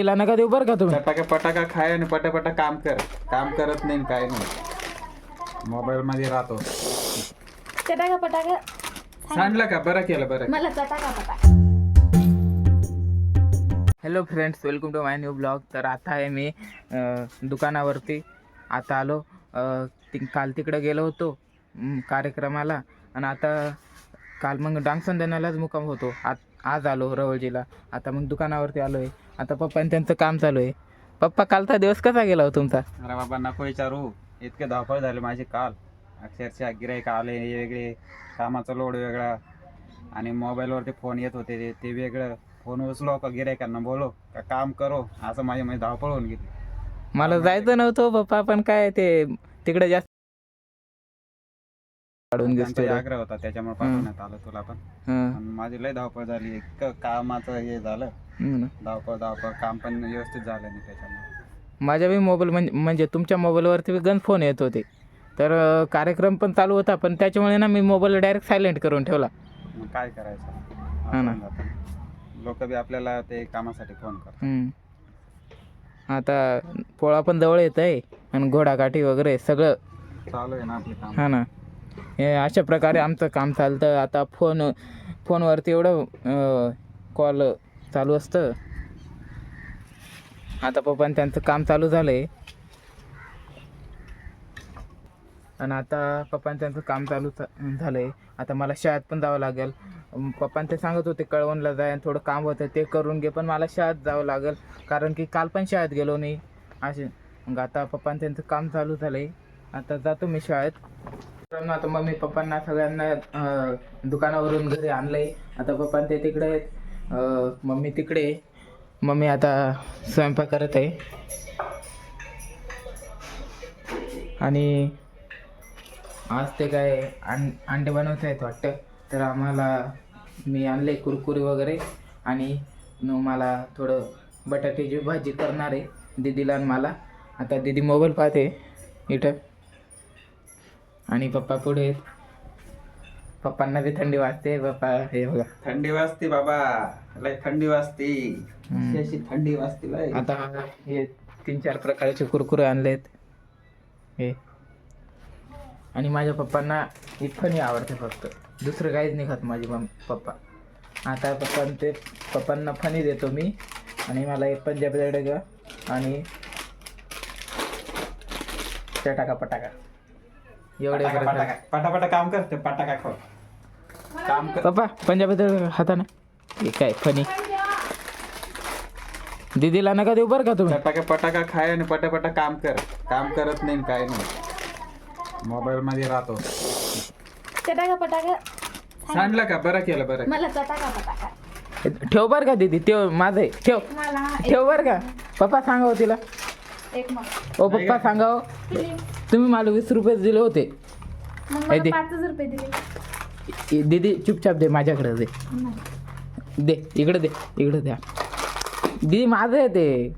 तिला नका देऊ बरं का तुम्ही. पटाका पटाका खाय आणि पटापटा काम कर. काम करत नाही काय नाही, मोबाईल मध्ये राहतो. चटाका पटाका सांडलं का? बरं केलं बरं. मला चटाका पटाका. Hello friends, welcome to my new blog. तर आता आहे मी दुकानावरती आता आलो. काल तिकडे गेलो होतो कार्यक्रमाला आणि आता काल मग डांगसंदनालाच मुक्काम होतो. आज आलो रवळजीला. आता मग दुकानावरती आलो आहे. आता पप्पा त्यांचं काम चालू आहे. पप्पा कालचा दिवस कसा गेला हो तुमचा? अरे बाबा नको विचारू, इतके धावपळ झाले माझी काल. अक्षरशः गिराईक आले वेगळे, कामाचा लोड वेगळा आणि मोबाईलवरती फोन येत होते ते वेगळं. फोन उचलो का गिराईकांना बोलो का काम करो, असं माझी माझी धावपळ होऊन गेली. मला जायचं नव्हतं पप्पा, पण काय ते तिकडे जास्त काढून त्यांचा घेतो. आग्रह होता त्याच्यामुळे पाठवण्यात आलं तुला पण. आणि माझी लय धावपळ झाली, इतकं कामाचं हे झालं. धावपळ काम पण व्यवस्थित झालं नाही त्याच्यामुळे. माझ्या बी मोबाईल म्हणजे तुमच्या मोबाईलवरती बी गन फोन येत होते. तर कार्यक्रम पण चालू होता, पण त्याच्यामुळे ना मी मोबाईल डायरेक्ट सायलेंट करून ठेवला. मग काय करायचं, हा ना. लोक बी आपल्याला ते कामासाठी फोन करतात. आता पोळा पण जवळ येत आहे आणि घोडागाठी वगैरे सगळं चालू आहे ना आपले काम. हा ना. हे अशा प्रकारे आमचं काम चालतं. आता फोनवरती एवढं कॉल चालू असतं. आता पप्पांनी त्यांचं काम चालू झालं आहे आणि आता पप्पांनी त्यांचं काम चालू झालं आहे. आता मला शाळेत पण जावं लागेल. पप्पांनी ते सांगत होते कळवणला जाय आणि थोडं काम होतं ते करून घे, पण मला शाळेत जावं लागेल कारण की काल पण शाळेत गेलो नाही असे. मग आता पप्पांनी त्यांचं काम चालू झालं आहे. आता जातो मी शाळेत. आता मम्मी पप्पांना सगळ्यांना दुकानावरून घरी आणलं आहे. आता पप्पा ते तिकडे आहेत, मम्मी तिकडे आहे. मम्मी आता स्वयंपाक करत आहे आणि आज ते काय अंडे बनवत आहेत वाटतं. तर आम्हाला मी आणले कुरकुरे वगैरे आणि मला थोडं बटाट्याची भाजी करणार आहे दीदीला आणि मला. आता दीदी मोबाईल पाहते इथं आणि पप्पा पुढे आहेत. पप्पांना बी थंडी वाजते. पप्पा हे बघा थंडी वाजते बाबा, लय थंडी वाजते, अशी थंडी वाजते लय. आता हे 3-4 प्रकारचे कुरकुरे आणलेत हे. आणि माझ्या पप्पांना ही फणी आवडते, फक्त दुसरं काहीच नाही खात माझे पप्पा. आता पप्पांना फणी देतो मी आणि मला एक पंजाबी दडगा आणि चटाका पटाका एवढे पटापटा काम कर, ते पटाका खाऊ काम कर. पप्पा पंजाबी दडगा खाता ना. हे काय फणी दीदीला नका देऊ बरं का तुम्ही. पटाका खाय आणि पटापटा काम कर. काम करत नाही काय नाही, मोबाईल मध्ये राहतो. चटाका पटाका सांडलं का? बरं केलं बरं. मला चटाका पटाका. ठेव बरं का दीदी, ते माझं आहे. मला ठेव बरं का. पप्पा सांगाव तिला. एक मग ओ पप्पा सांगाव, तुम्ही मला 20 रुपये दिले होते. मला 5,000 रुपये दिले. दीदी चुपचाप दे, माझ्याकडे दे. दे इकडे, दे इकडे द्या. दीदी माझं आहे ते,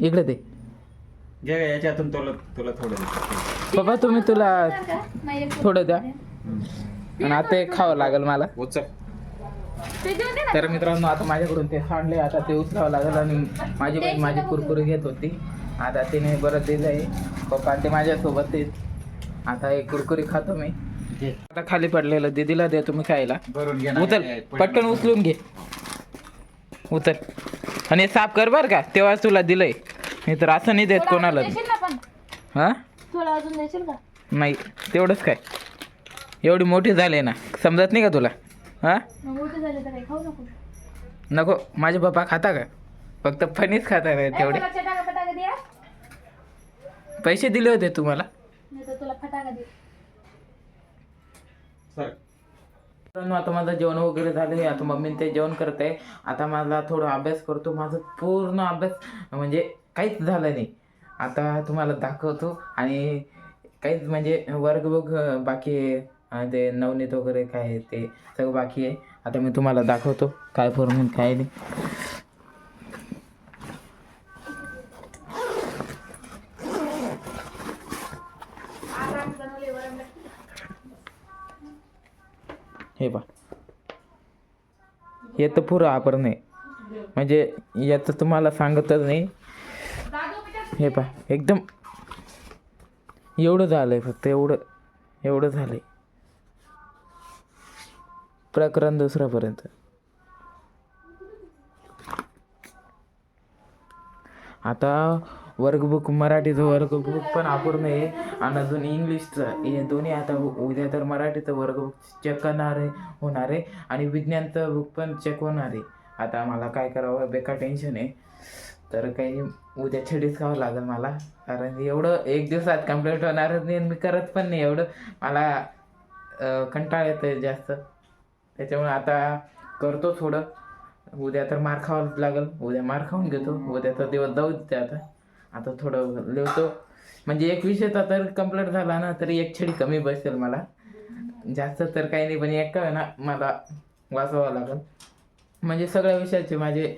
इकडे दे. घे याच्यातून तुला थोडं दे. पप्पा तुम्ही तुला मग एक थोडं द्या आणि आता एक खावं लागेल मला. उचल. ते देऊ दे ना. तर मित्रांनो आता माझ्याकडून ते सांडले, आता ते उचलावं लागेल. आणि माझी बहीण माझी कुरकुरे घेत होती, आता तिने बरं दिलं आहे. पप्पा ते माझ्यासोबत आहेत. आता एक कुरकुरी खातो मी. आता खाली पडलेलं दीदीला दे तुम्ही खायला. भरून घे ना. उचल, पटकन उचलून घे. उचल आणि हे साफ कर बरं का, तेव्हाच तुला दिलंय. मी तर असं नाही देत कोणाला. देशील ना पण? हा तुला अजून देशील का? नाही, तेवढंच काय. एवढी मोठी झाली ना, समजत नाही का तुला? हा मग मोठे झाले तर काही खाऊ नको. नको. माझे पप्पा खाता का? फक्त फणीच खाता नाही तेवढे. तुला चटाका पटाका द्या, पैसे दिले होते तुम्हाला. नाही तर तुला फटाका दे. सर मित्रांनो आता माझं जेवण वगैरे झालं. आता मम्मी ते जेवण करत आहे. आता मला थोडा अभ्यास करतो. माझं पूर्ण अभ्यास म्हणजे काहीच झालं नाही. आता तुम्हाला दाखवतो. आणि काहीच म्हणजे वर्ग बाकी आहे, ते नवनीत वगैरे काय आहे ते सगळं बाकी आहे. आता मी तुम्हाला दाखवतो काय पूर्ण काय नाही. हे पा, हे तर पुरं आपण नाही. म्हणजे याचं तुम्हाला सांगतच नाही. हे पहा एकदम एवढं झालं आहे, फक्त एवढं झालं आहे प्रकरण दुसऱ्यापर्यंत. आता वर्कबुक, मराठीचं वर्कबुक पण अपूर्ण आहे आणि अजून इंग्लिशचं, हे दोन्ही. आता उद्या तर मराठीचं वर्कबुक चेक करणार आहे, होणार आहे, आणि विज्ञानचं बुक पण चेक होणार आहे. आता मला काय करावं, बेकार टेन्शन आहे. तर काही उद्या छडीच खावं लागेल मला, कारण एवढं एक दिवसात कंप्लीट होणारच नाही आणि मी करत पण नाही एवढं. मला कंटाळा येतं आहे जास्त, त्याच्यामुळे आता करतो थोडं. उद्या तर मार खावाच लागेल, उद्या मार खाऊन घेतो. उद्याचा दिवस जाऊ देते. आता थोडं लिहितो, म्हणजे एक विषयचा तर कंप्लीट झाला ना तरी एक छडी कमी बसेल मला. जास्त तर काही नाही, पण एक काय ना मला वाचावं लागेल. म्हणजे सगळ्या विषयाचे माझे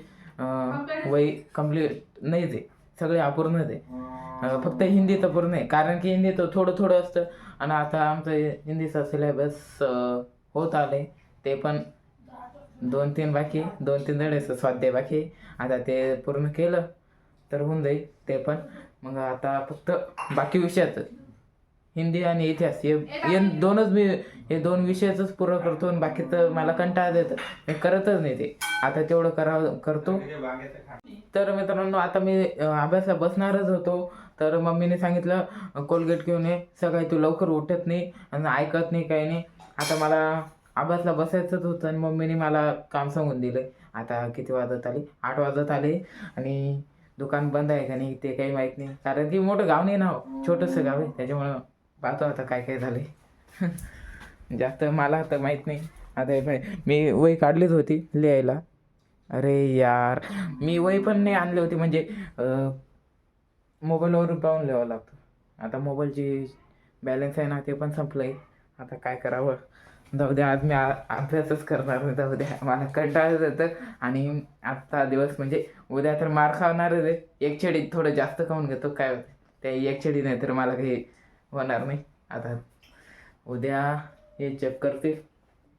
वय कंप्लीट नाहीच आहे, सगळे अपूर्णच आहे. फक्त हिंदीचं पूर्ण आहे, कारण की हिंदीचं थोडं असतं. आणि आता आमचं हिंदीचा सिलेबस होत आले, ते पण 2-3 बाकी, 2-3 धड्याचं स्वाध्याय बाकी. आता ते पूर्ण केलं तर होऊन जाईल ते पण. मग आता फक्त बाकी विषयाचं हिंदी आणि इतिहास हे दोनच मी, हे 2 विषयाचंच पुरं करतो. आणि बाकीचं मला कंटाळा देतं, मी करतच नाही ते. आता तेवढं करतो. तर मित्रांनो, आता मी अभ्यासाला बसणारच होतो, तर मम्मीने सांगितलं कोलगेट घेऊन ये. सकाळी तू लवकर उठत नाही आणि ऐकत नाही, काही नाही. आता मला अभ्यासला बसायचंच होतं आणि मम्मीने मला काम सांगून दिलं. आता किती वाजत आले, 8 वाजत आले, आणि दुकान बंद आहे का नाही ते काही माहीत नाही, कारण की मोठं गाव नाही ना, छोटंसं गाव आहे. त्याच्यामुळं पाहतो आता काय झाले. जास्त मला तर माहीत नाही. आता हे पाय, मी वही काढलीच होती लिहायला. अरे यार, मी वही पण नाही आणली होती, म्हणजे मोबाईलवरून पाहून लिहावं लागतं. आता मोबाईलची बॅलन्स आहे ना, ते पण संपलं आहे. आता काय करावं, जाऊ द्या, आज मी अभ्यासच करणार नाही. जाऊ द्या, मला कंटाळत येतं. आणि आजचा दिवस म्हणजे उद्या तर मार खावणारच आहे. एक छडी थोडं जास्त खाऊन घेतो, काय होतं त्या एक छडी, नाही तर मला काही होणार नाही. आता उद्या हे चेक करते,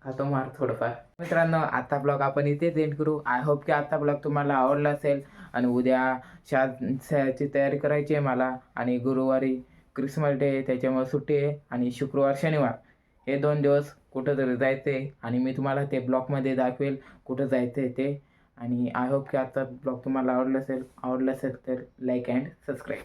खातो मार थोडंफार. मित्रांनो, आजचा ब्लॉग आपण इथेच एंड करू. आय होप की आजचा ब्लॉग तुम्हाला आवडला असेल. आणि उद्या शाळेची तयारी करायची आहे मला, आणि गुरुवारी क्रिसमस डे आहे, त्याच्यामुळे सुट्टी आहे. आणि शुक्रवार शनिवार हे 2 दिवस कुठं तरी जायचं आहे, आणि मी तुम्हाला ते ब्लॉगमध्ये दाखवेल कुठं जायचं आहे ते. आणि आय होप की आजचा ब्लॉग तुम्हाला आवडला असेल तर लाईक अँड सबस्क्राईब.